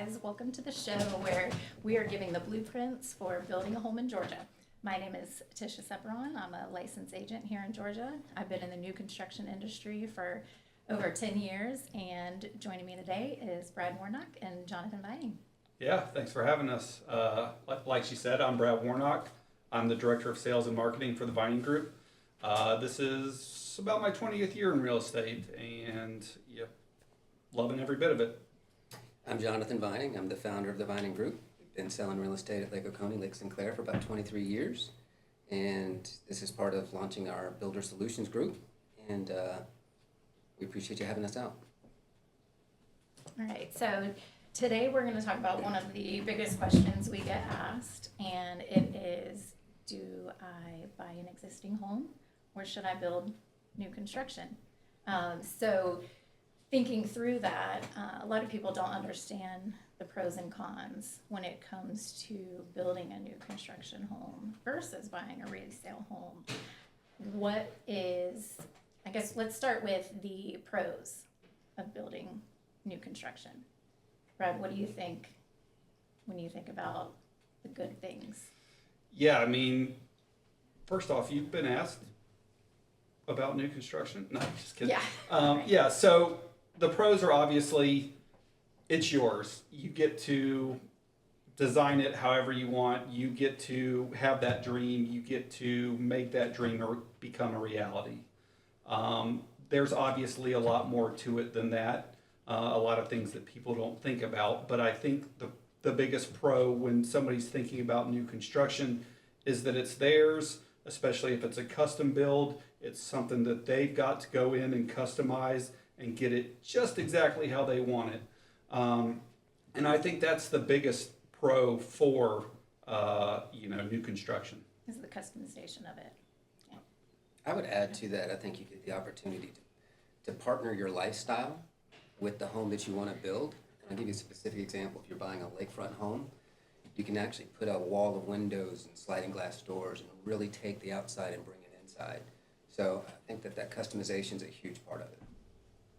guys. Welcome to the show where we are giving the blueprints for building a home in Georgia. My name is Tisha Sepperon. I'm a licensed agent here in Georgia. I've been in the new construction industry for over 10 years, and joining me today is Brad Warnock and Jonathan Vining. Yeah, thanks for having us. Like she said, I'm Brad Warnock. I'm the Director of Sales and Marketing for the Vining Group. This is about my 20th year in real estate, and loving every bit of it. I'm Jonathan Vining. I'm the founder of the Vining Group. We've been selling real estate at Lake Oconee, Lake Sinclair for about 23 years. And this is part of launching our Builder Solutions Group. And we appreciate you having us out. All right, so today we're going to talk about one of the biggest questions we get asked, and it is, do I buy an existing home or should I build new construction? So thinking through that, a lot of people don't understand the pros and cons when it comes to building a new construction home versus buying a resale home. I guess let's start with the pros of building new construction. Brad, what do you think when you think about the good things? Yeah, I mean, first off, you've been asked about new construction? No, just kidding. Yeah. Yeah, so the pros are obviously, it's yours. You get to design it however you want. You get to have that dream. You get to make that dream become a reality. There's obviously a lot more to it than that. A lot of things that people don't think about. But I think the biggest pro when somebody's thinking about new construction is that it's theirs, especially if it's a custom build. It's something that they've got to go in and customize and get it just exactly how they want it. And I think that's the biggest pro for new construction. Is the customization of it. Yeah. I would add to that, I think you get the opportunity to partner your lifestyle with the home that you want to build. And I'll give you a specific example. If you're buying a lakefront home, you can actually put a wall of windows and sliding glass doors and really take the outside and bring it inside. So I think that customization is a huge part of it.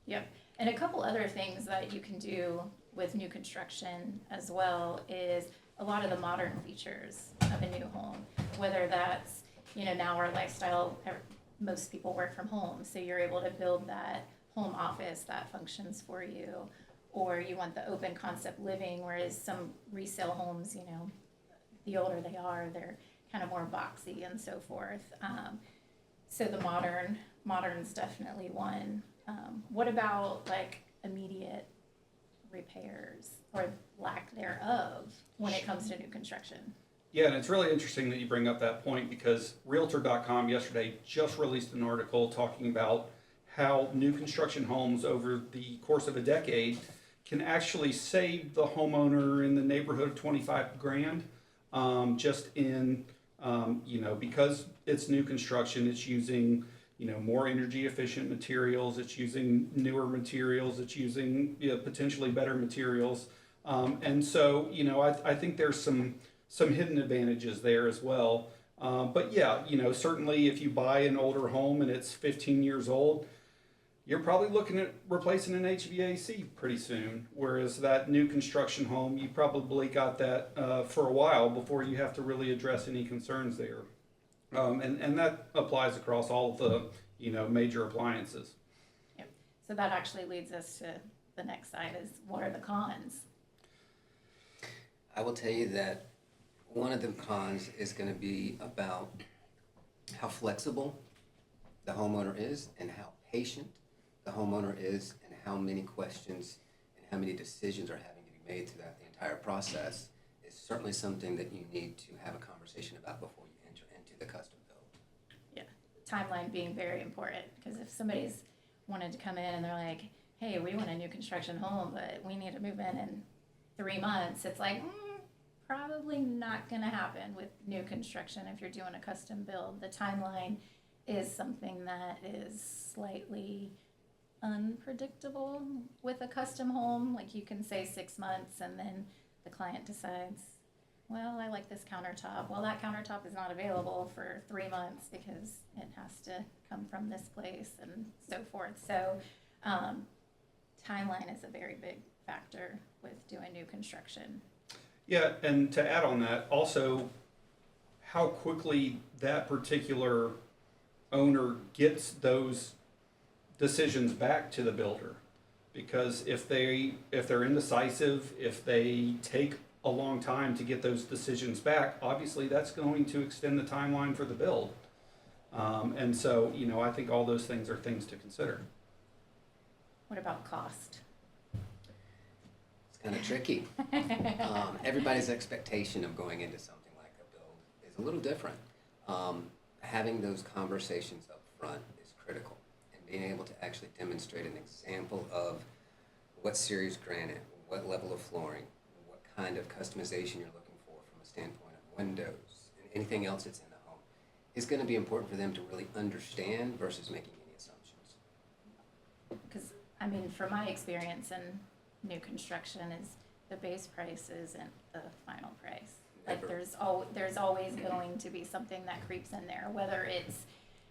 Yep. And a couple other things that you can do with new construction as well is a lot of the modern features of a new home, whether that's, now our lifestyle, most people work from home, so you're able to build that home office that functions for you, or you want the open concept living, whereas some resale homes, the older they are, they're kind of more boxy and so forth. So the modern's definitely one. What about like immediate repairs or lack thereof when it comes to new construction? Yeah, and it's really interesting that you bring up that point because Realtor.com yesterday just released an article talking about how new construction homes over the course of a decade can actually save the homeowner in the neighborhood of 25 grand just in, because it's new construction, it's using more energy efficient materials, it's using newer materials, it's using potentially better materials. And so, I think there's some hidden advantages there as well. But yeah, certainly if you buy an older home and it's 15 years old, you're probably looking at replacing an HVAC pretty soon. Whereas that new construction home, you probably got that for a while before you have to really address any concerns there. And that applies across all of the, major appliances. Yep. So that actually leads us to the next side is what are the cons? I will tell you that one of the cons is going to be about how flexible the homeowner is and how patient the homeowner is and how many questions and how many decisions are having to be made throughout the entire process is certainly something that you need to have a conversation about before you enter into the custom build. Yeah, timeline being very important because if somebody's wanted to come in and they're like, hey, we want a new construction home, but we need to move in 3 months, it's like, probably not going to happen with new construction if you're doing a custom build. The timeline is something that is slightly unpredictable with a custom home. Like you can say 6 months and then the client decides, well, I like this countertop. Well, that countertop is not available for 3 months because it has to come from this place and so forth. So timeline is a very big factor with doing new construction. Yeah, and to add on that, also how quickly that particular owner gets those decisions back to the builder. Because if they're indecisive, if they take a long time to get those decisions back, obviously that's going to extend the timeline for the build. And so, I think all those things are things to consider. What about cost? It's kind of tricky. Everybody's expectation of going into something like a build is a little different. Having those conversations up front is critical, and being able to actually demonstrate an example of what series granite, what level of flooring, what kind of customization you're looking for from a standpoint of windows, and anything else that's in the home is going to be important for them to really understand versus making any assumptions. Because, from my experience in new construction is the base price isn't the final price. Like Never. there's always going to be something that creeps in there, whether it's,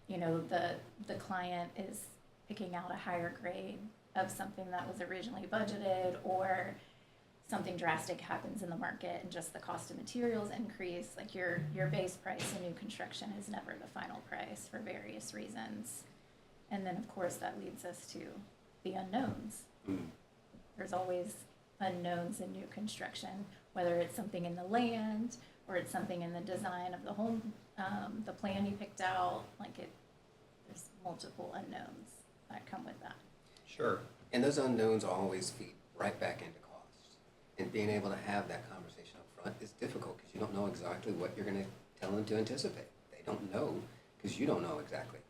the client is picking out a higher grade of something that was originally budgeted, or something drastic happens in the market and just the cost of materials increase. Like your base price in new construction is never the final price for various reasons. And then of course that leads us to the unknowns. There's always unknowns in new construction, whether it's something in the land or it's something in the design of the home, the plan you picked out. There's multiple unknowns that come with that. Sure. And those unknowns always feed right back into costs. And being able to have that conversation up front is difficult because you don't know exactly what you're going to tell them to anticipate. They don't know because you don't know exactly.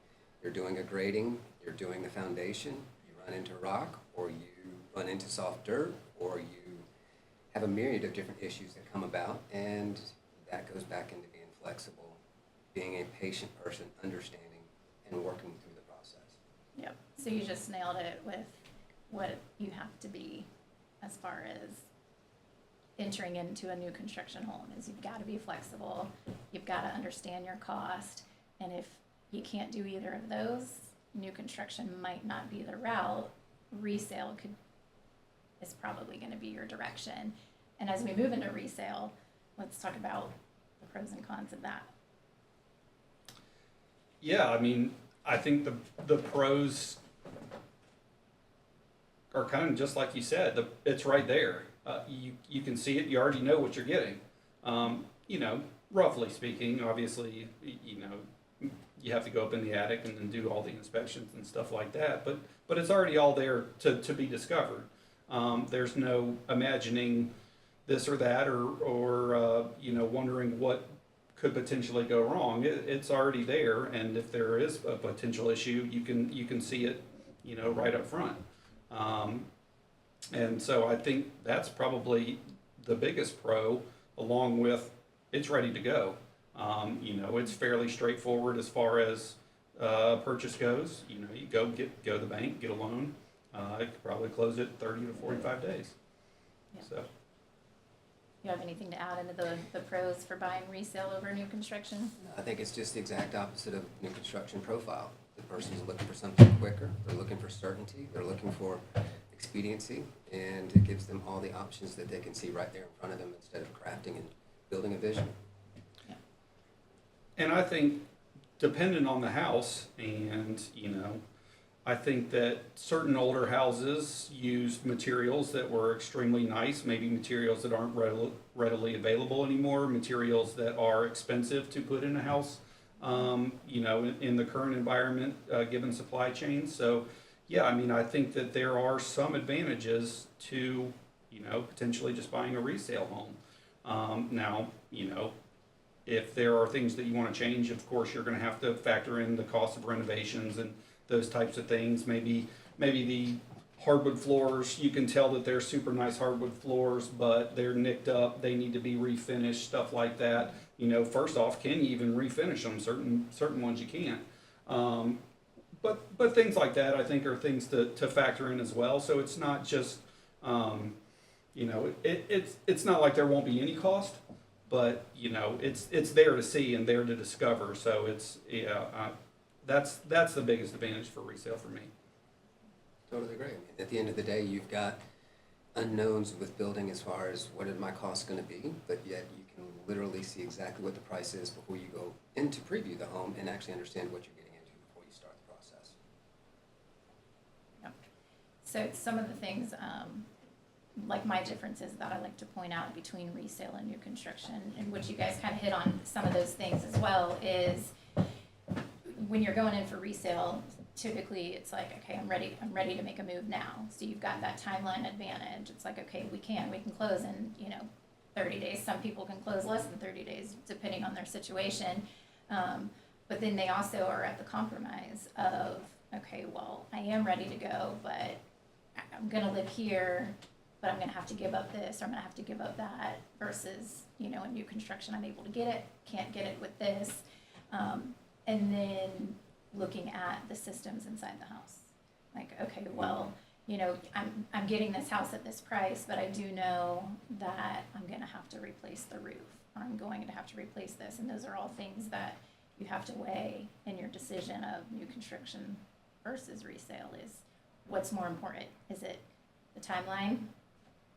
You're doing a grading, you're doing the foundation, you run into rock, or you run into soft dirt, or you have a myriad of different issues that come about, and that goes back into being flexible, being a patient person, understanding, and working through the process. Yep. So you just nailed it with what you have to be as far as entering into a new construction home is you've got to be flexible. You've got to understand your cost. And if you can't do either of those, new construction might not be the route. Resale is probably going to be your direction. And as we move into resale, let's talk about the pros and cons of that. Yeah, I think the pros are kind of just like you said. It's right there. You can see it. You already know what you're getting. Roughly speaking, obviously, you have to go up in the attic and then do all the inspections and stuff like that. But it's already all there to be discovered. There's no imagining this or that or wondering what could potentially go wrong. It's already there, and if there is a potential issue, you can see it, right up front. And so I think that's probably the biggest pro, along with it's ready to go. It's fairly straightforward as far as purchase goes. You go to the bank, get a loan. You could probably close it 30 to 45 days. Yeah. So. You have anything to add into the pros for buying resale over new construction? I think it's just the exact opposite of new construction profile. The person's looking for something quicker, they're looking for certainty, they're looking for expediency, and it gives them all the options that they can see right there in front of them instead of crafting and building a vision. Yeah. And I think, depending on the house, and I think that certain older houses used materials that were extremely nice, maybe materials that aren't readily available anymore, materials that are expensive to put in a house, in the current environment, given supply chains. So, yeah, I think that there are some advantages to, potentially just buying a resale home. Now, if there are things that you want to change, of course, you're going to have to factor in the cost of renovations and those types of things. Maybe the hardwood floors, you can tell that they're super nice hardwood floors, but they're nicked up, they need to be refinished, stuff like that. First off, can you even refinish them? Certain ones you can't. But things like that, I think, are things to factor in as well. So it's not just, it's not like there won't be any cost, but it's there to see and there to discover. So that's the biggest advantage for resale for me. Totally agree. At the end of the day, you've got unknowns with building as far as what are my costs going to be, but yet you can literally see exactly what the price is before you go in to preview the home and actually understand what you're getting into before you start the process. Yep. So some of the things, like my differences that I like to point out between resale and new construction, and which you guys kind of hit on some of those things as well, is when you're going in for resale, typically it's like, okay, I'm ready to make a move now. So you've got that timeline advantage. It's like, okay, we can close in, 30 days. Some people can close less than 30 days, depending on their situation. But then they also are at the compromise of, okay, well, I am ready to go, but I'm gonna live here, but I'm gonna have to give up this, or I'm gonna have to give up that, versus, in new construction, I'm able to get it, can't get it with this. And then looking at the systems inside the house. Like, okay, well, I'm getting this house at this price, but I do know that I'm gonna have to replace the roof, or I'm going to have to replace this, and those are all things that you have to weigh in your decision of new construction versus resale. Is what's more important? Is it the timeline,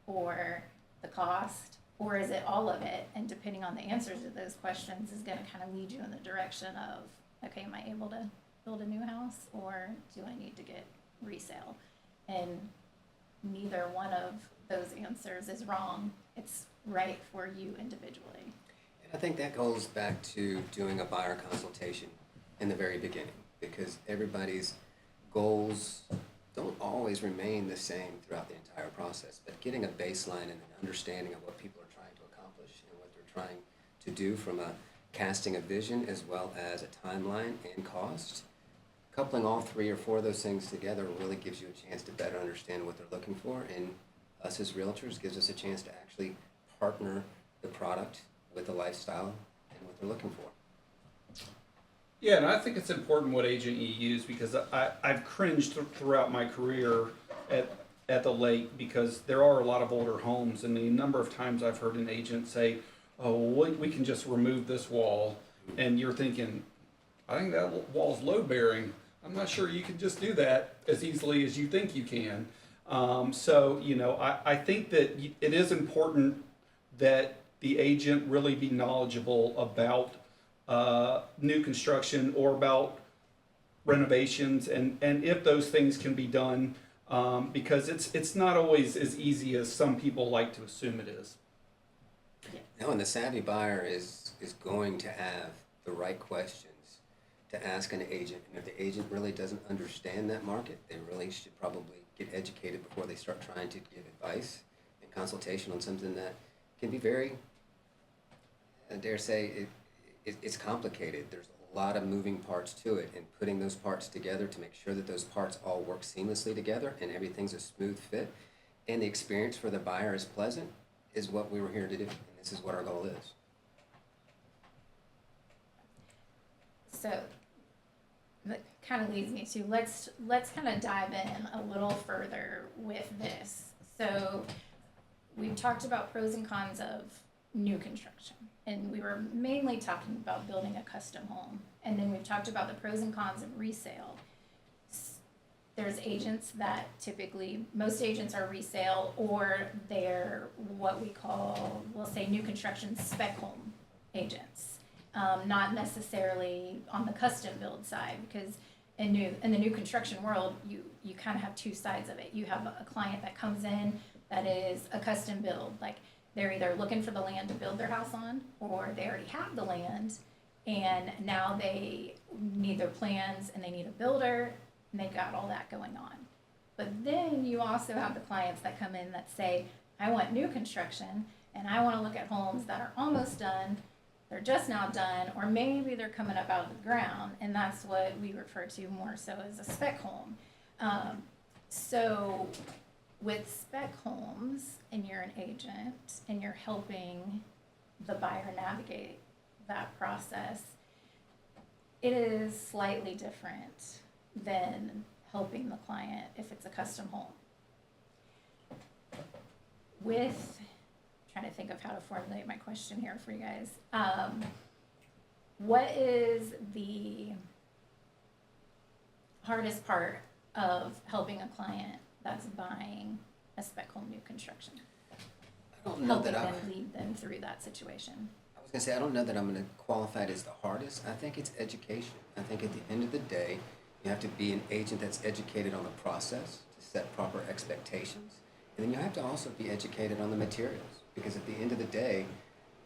or the cost, or is it all of it? And depending on the answers to those questions is gonna kind of lead you in the direction of, okay, am I able to build a new house, or do I need to get resale? And neither one of those answers is wrong. It's right for you individually. And I think that goes back to doing a buyer consultation in the very beginning, because everybody's goals don't always remain the same throughout the entire process, but getting a baseline and an understanding of what people are trying to accomplish and what they're trying to do from a casting a vision as well as a timeline and cost, coupling all 3 or 4 of those things together really gives you a chance to better understand what they're looking for, and us as realtors gives us a chance to actually partner the product with the lifestyle and what they're looking for. Yeah, and I think it's important what agent you use, because I've cringed throughout my career at the lake, because there are a lot of older homes, and the number of times I've heard an agent say, oh, we can just remove this wall, and you're thinking, I think that wall's load bearing. I'm not sure you can just do that as easily as you think you can. I think that it is important that the agent really be knowledgeable about new construction or about renovations, and if those things can be done, because it's not always as easy as some people like to assume it is. No, and the savvy buyer is going to have the right questions to ask an agent. And if the agent really doesn't understand that market, they really should probably get educated before they start trying to give advice and consultation on something that can be very, I dare say, it's complicated. There's a lot of moving parts to it, and putting those parts together to make sure that those parts all work seamlessly together and everything's a smooth fit and the experience for the buyer is pleasant is what we were here to do, and this is what our goal is. So that kind of leads me to, let's kind of dive in a little further with this. So we've talked about pros and cons of new construction, and we were mainly talking about building a custom home, and then we've talked about the pros and cons of resale. There's agents that typically, most agents are resale, or they're what we call, we'll say, new construction spec home agents. Not necessarily on the custom build side, because in the new construction world, you kind of have 2 sides of it. You have a client that comes in that is a custom build, like they're either looking for the land to build their house on, or they already have the land, and now they need their plans and they need a builder, and they've got all that going on. But then you also have the clients that come in that say, I want new construction, and I want to look at homes that are almost done, they're just now done, or maybe they're coming up out of the ground, and that's what we refer to more so as a spec home. So with spec homes, and you're an agent, and you're helping the buyer navigate that process, it is slightly different than helping the client if it's a custom home. With, trying to think of how to formulate my question here for you guys. What is the hardest part of helping a client that's buying a spec home new construction. I don't know Helping that them lead them through that situation. I was gonna say, I don't know that I'm gonna qualify it as the hardest. I think it's education. I think at the end of the day, you have to be an agent that's educated on the process to set proper expectations. And then you have to also be educated on the materials, because at the end of the day,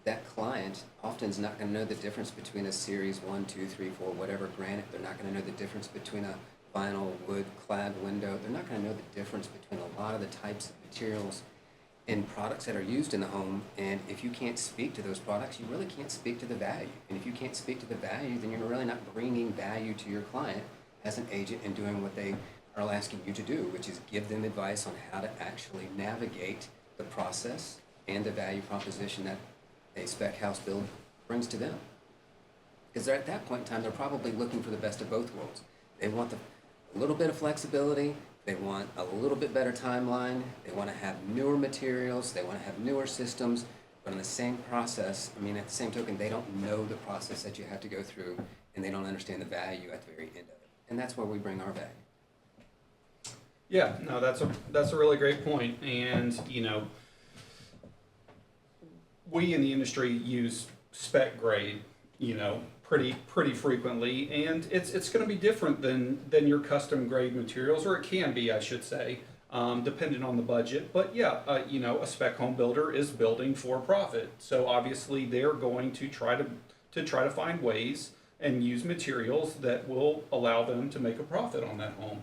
that client often is not gonna know the difference between a series 1, 2, 3, 4, whatever granite. They're not gonna know the difference between a vinyl wood clad window. They're not gonna know the difference between a lot of the types of materials and products that are used in the home. And if you can't speak to those products, you really can't speak to the value. And if you can't speak to the value, then you're really not bringing value to your client as an agent and doing what they are asking you to do, which is give them advice on how to actually navigate the process and the value proposition that a spec house build brings to them. Because at that point in time, they're probably looking for the best of both worlds. They want a little bit of flexibility. They want a little bit better timeline. They want to have newer materials. They want to have newer systems. But in the same process, I mean, at the same token, they don't know the process that you have to go through, and they don't understand the value at the very end of it. And that's where we bring our value. Yeah, no, that's a really great point. And, we in the industry use spec grade, pretty frequently, and it's going to be different than your custom grade materials, or it can be, I should say, depending on the budget. But yeah, a spec home builder is building for profit, so obviously they're going to try to find ways and use materials that will allow them to make a profit on that home.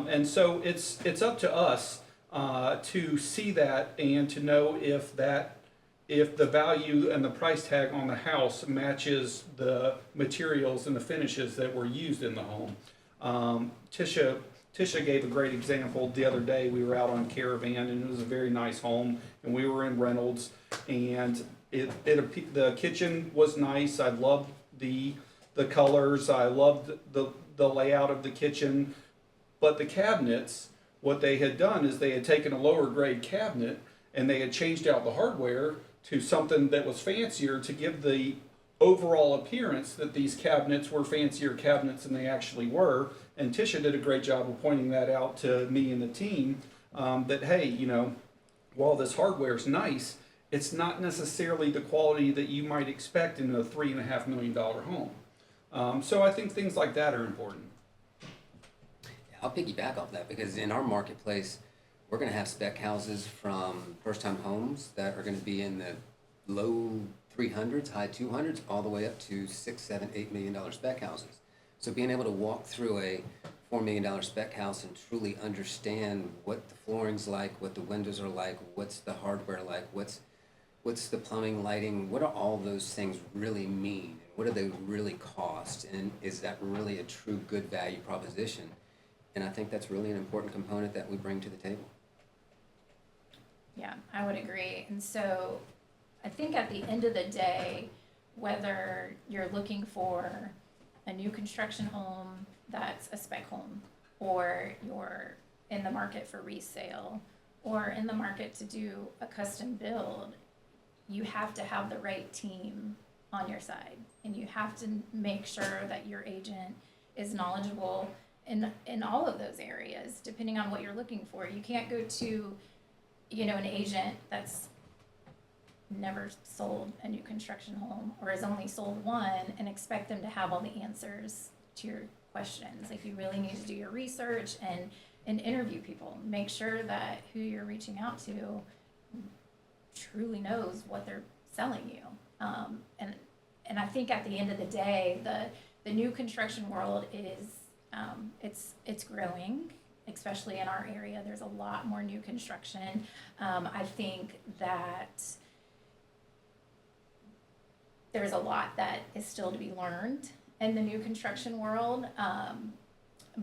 And so it's up to us to see that and to know if the value and the price tag on the house matches the materials and the finishes that were used in the home. Tisha gave a great example the other day. We were out on Caravan, and it was a very nice home, and we were in Reynolds, and the kitchen was nice. I loved the colors. I loved the layout of the kitchen, but the cabinets, what they had done is they had taken a lower grade cabinet and they had changed out the hardware to something that was fancier to give the overall appearance that these cabinets were fancier cabinets than they actually were. And Tisha did a great job of pointing that out to me and the team, that, hey, while this hardware is nice, it's not necessarily the quality that you might expect in a $3.5 million home. So I think things like that are important. Yeah, I'll piggyback off that, because in our marketplace, we're going to have spec houses from first-time homes that are going to be in the low 300s, high 200s, all the way up to $6, $7, $8 million spec houses. So being able to walk through a $4 million spec house and truly understand what the flooring's like, what the windows are like, what's the hardware like, what's the plumbing, lighting, what do all those things really mean? What do they really cost? And is that really a true good value proposition? And I think that's really an important component that we bring to the table. Yeah, I would agree. And so I think at the end of the day, whether you're looking for a new construction home that's a spec home, or you're in the market for resale, or in the market to do a custom build, you have to have the right team on your side. And you have to make sure that your agent is knowledgeable in all of those areas, depending on what you're looking for. You can't go to, an agent that's never sold a new construction home or has only sold one and expect them to have all the answers to your questions. Like, you really need to do your research and interview people. Make sure that who you're reaching out to truly knows what they're selling you. And I think at the end of the day, the new construction world is it's growing, especially in our area. There's a lot more new construction. I think that there's a lot that is still to be learned in the new construction world,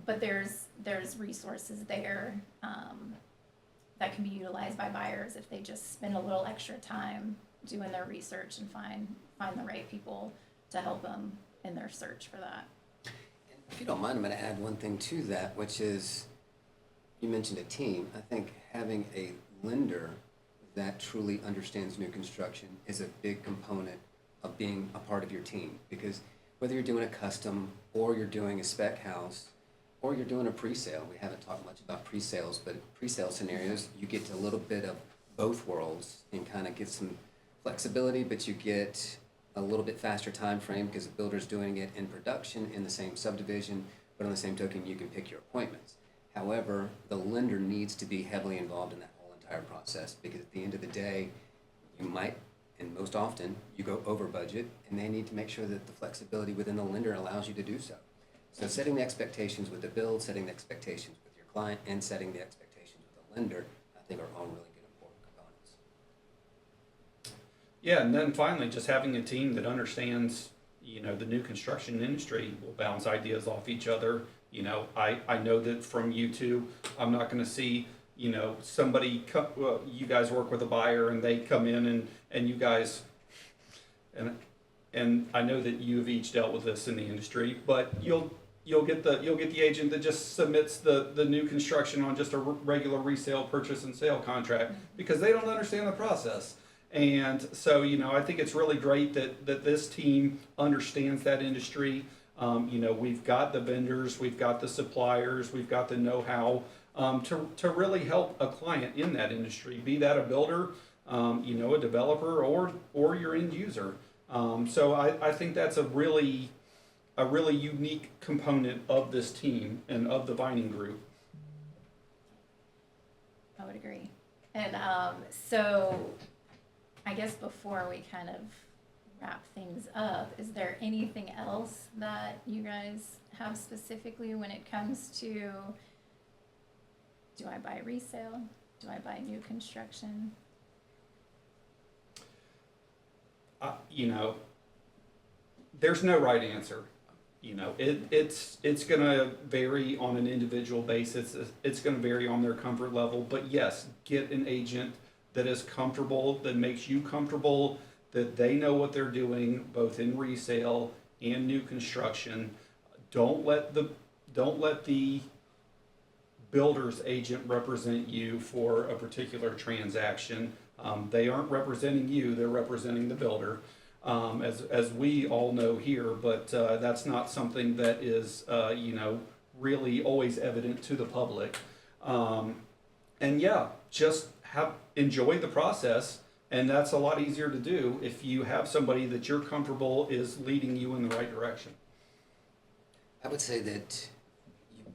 but there's resources there that can be utilized by buyers if they just spend a little extra time doing their research and find the right people to help them in their search for that. If you don't mind, I'm going to add one thing to that, which is, you mentioned a team. I think having a lender that truly understands new construction is a big component of being a part of your team. Because whether you're doing a custom or you're doing a spec house, or you're doing a pre-sale. We haven't talked much about pre-sales, but pre-sale scenarios, you get a little bit of both worlds and kind of get some flexibility, but you get a little bit faster time frame because the builder's doing it in production in the same subdivision, but on the same token, you can pick your appointments. However, the lender needs to be heavily involved in that whole entire process because at the end of the day, you might, and most often, you go over budget, and they need to make sure that the flexibility within the lender allows you to do so. So setting the expectations with the build, setting the expectations with your client, and setting the expectations with the lender, I think are all really good important components. Yeah, and then finally, just having a team that understands, the new construction industry will bounce ideas off each other. I know that from you two, I'm not gonna see, somebody, you guys work with a buyer and they come in and you guys, and I know that you've each dealt with this in the industry, but you'll get the agent that just submits the new construction on just a regular resale purchase and sale contract because they don't understand the process. And so, I think it's really great that this team understands that industry. We've got the vendors, we've got the suppliers, we've got the know-how to really help a client in that industry, be that a builder, a developer, or your end user. So I think that's a really unique component of this team and of the Vining Group. I would agree. And so I guess before we kind of wrap things up, is there anything else that you guys have specifically when it comes to, do I buy resale? Do I buy new construction? There's no right answer. It's gonna vary on an individual basis. It's gonna vary on their comfort level. But yes, get an agent that is comfortable, that makes you comfortable, that they know what they're doing, both in resale and new construction. Don't let the builder's agent represent you for a particular transaction. They aren't representing you; they're representing the builder. As we all know here, but that's not something that is, really always evident to the public. And yeah, just enjoy the process, and that's a lot easier to do if you have somebody that you're comfortable is leading you in the right direction. I would say that you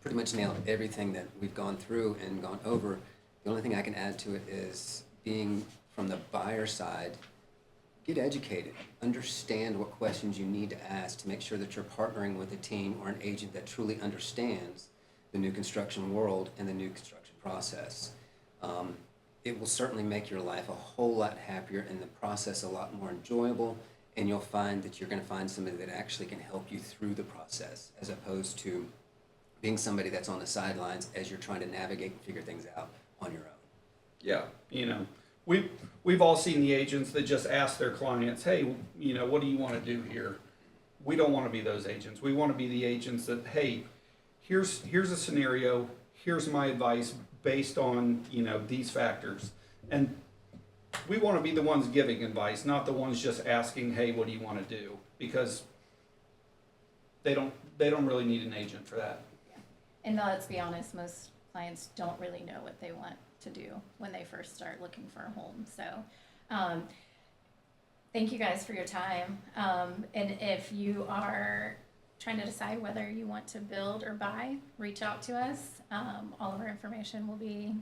pretty much nailed everything that we've gone through and gone over. The only thing I can add to it is being from the buyer side, get educated, understand what questions you need to ask to make sure that you're partnering with a team or an agent that truly understands the new construction world and the new construction process. It will certainly make your life a whole lot happier and the process a lot more enjoyable, and you'll find that you're going to find somebody that actually can help you through the process as opposed to being somebody that's on the sidelines as you're trying to navigate and figure things out on your own. Yeah, we've all seen the agents that just ask their clients, hey, what do you want to do here? We don't want to be those agents. We want to be the agents that, hey, here's a scenario, here's my advice based on, these factors. And we want to be the ones giving advice, not the ones just asking, hey, what do you want to do? Because they don't really need an agent for that. Yeah. And let's be honest, most clients don't really know what they want to do when they first start looking for a home. So thank you guys for your time. And if you are trying to decide whether you want to build or buy, reach out to us. All of our information will be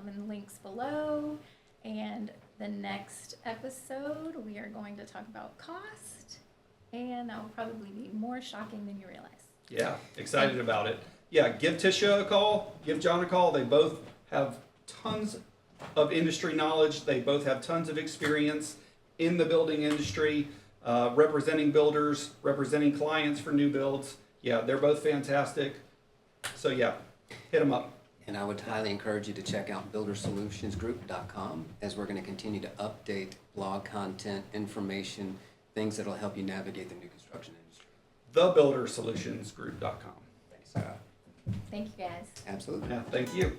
in the links below. And the next episode, we are going to talk about cost, and that will probably be more shocking than you realize. Yeah, excited about it. Yeah, give Tisha a call, give John a call. They both have tons of industry knowledge. They both have tons of experience in the building industry, representing builders, representing clients for new builds. Yeah, they're both fantastic. So yeah, hit them up. And I would highly encourage you to check out buildersolutionsgroup.com as we're going to continue to update blog content, information, things that will help you navigate the new construction industry. TheBuilderSolutionsGroup.com. Thanks, Sarah. Thank you guys. Absolutely. Yeah, thank you.